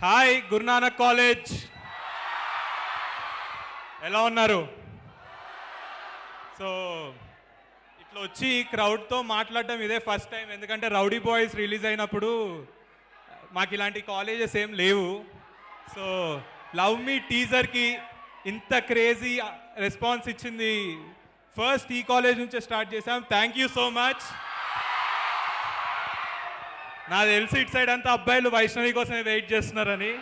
Hi Guru Nanak college, ఎలా ఉన్నారు? So ఇట్లా వచ్చి క్రౌడ్తో మాట్లాడటం ఇదే ఫస్ట్ టైం. ఎందుకంటే రౌడీ బాయ్స్ రిలీజ్ అయినప్పుడు మాకు ఇలాంటి కాలేజెస్ ఏం లేవు. సో లవ్ మీ టీజర్కి ఇంత క్రేజీ రెస్పాన్స్ ఇచ్చింది ఫస్ట్ ఈ కాలేజ్ నుంచే స్టార్ట్ చేసాం. Thank you so much. నాకు తెలిసి ఇటు సైడ్ అంతా అబ్బాయిలు వైష్ణవి కోసమే వెయిట్ చేస్తున్నారని,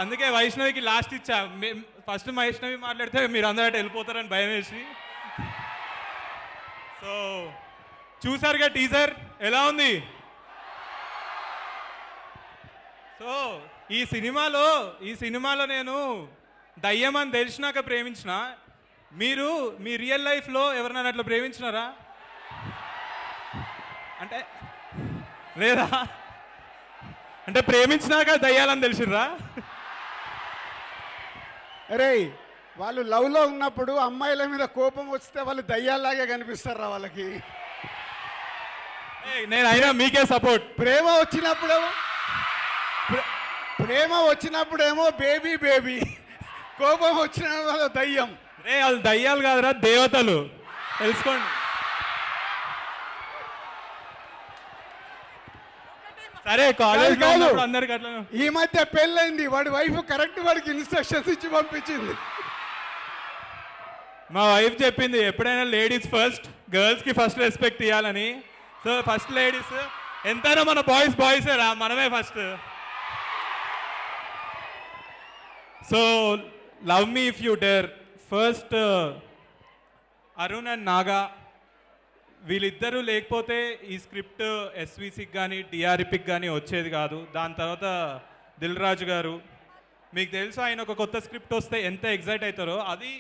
అందుకే వైష్ణవికి లాస్ట్ ఇచ్చా. ఫస్ట్ వైష్ణవి మాట్లాడితే మీరు అందరూ అటు వెళ్ళిపోతారని భయం వేసి. సో చూసారుగా టీజర్ ఎలా ఉంది? సో ఈ సినిమాలో నేను దయ్యం అని తెలిసినాక ప్రేమించిన. మీరు మీ రియల్ లైఫ్లో ఎవరినైనా అట్లా ప్రేమించినారా? అంటే లేదా అంటే ప్రేమించినాక దయ్యాలని తెలిసిర్రా? అరే వాళ్ళు లవ్లో ఉన్నప్పుడు అమ్మాయిల మీద కోపం వస్తే వాళ్ళు దయ్యాల్లాగే కనిపిస్తారా వాళ్ళకి? నేను అయినా మీకే సపోర్ట్. ప్రేమ వచ్చినప్పుడేమో బేబీ బేబీ, కోపం వచ్చిన దయ్యం. రే వాళ్ళు దయ్యాలు కాదురా, దేవతలు, తెలుసుకోండి. సరే కాలేజ్ కాదు అందరికి అట్లా. ఈ మధ్య పెళ్ళైంది, వాడి వైఫ్ కరెక్ట్ వాడికి ఇన్స్ట్రక్షన్స్ ఇచ్చి పంపించింది. మా వైఫ్ చెప్పింది ఎప్పుడైనా లేడీస్ ఫస్ట్, గర్ల్స్కి ఫస్ట్ రెస్పెక్ట్ ఇవ్వాలని. సో ఫస్ట్ లేడీస్, ఎంతైనా మన బాయ్సే రా, మనమే first. So love me if you dare. First Arun and Naga, వీళ్ళిద్దరూ లేకపోతే ఈ స్క్రిప్ట్ ఎస్విసికి కానీ డిఆర్పికి కానీ వచ్చేది కాదు. దాని తర్వాత దిల్ రాజు గారు, మీకు తెలుసు ఆయన ఒక కొత్త స్క్రిప్ట్ వస్తే ఎంత ఎగ్జైట్ అవుతారో. అది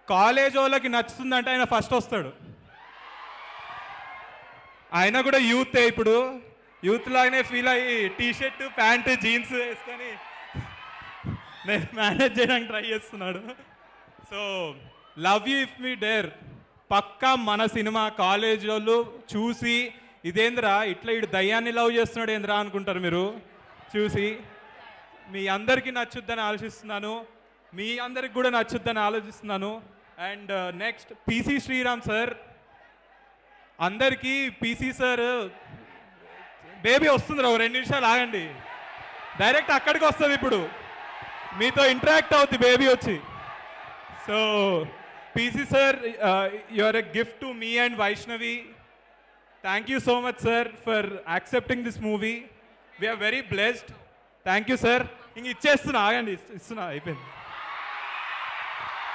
కాలేజ్ వాళ్ళకి నచ్చుతుందంటే ఆయన ఫస్ట్ వస్తాడు. ఆయన కూడా యూతే, ఇప్పుడు యూత్ లాగానే ఫీల్ అయ్యి టీషర్ట్ ప్యాంటు జీన్స్ వేసుకొని నేను మేనేజ్ చేయడానికి ట్రై చేస్తున్నాడు. So love you if me dare పక్కా మన సినిమా. కాలేజ్ వాళ్ళు చూసి ఇదేంద్రా ఇట్లా ఇటు దయ్యాన్ని లవ్ చేస్తున్నాడు ఏంద్రా అనుకుంటారు మీరు చూసి. మీ అందరికీ నచ్చుద్దని ఆలోచిస్తున్నాను, మీ అందరికి కూడా నచ్చుద్దని ఆలోచిస్తున్నాను. And next PC Sriram sir. అందరికీ పీసీ సార్ బేబీ వస్తుంది, ఒక 2 నిమిషాలు ఆగండి, డైరెక్ట్ అక్కడికి వస్తుంది. ఇప్పుడు మీతో ఇంటరాక్ట్ అవుద్ది బేబీ వచ్చి. So PC sir, you are a gift to me and Vaishnavi. Thank you so much sir for accepting this movie. We are very blessed. Thank you sir. ఇంక ఇచ్చేస్తున్నా, ఆగండి, ఇస్తున్నా, అయిపోయింది.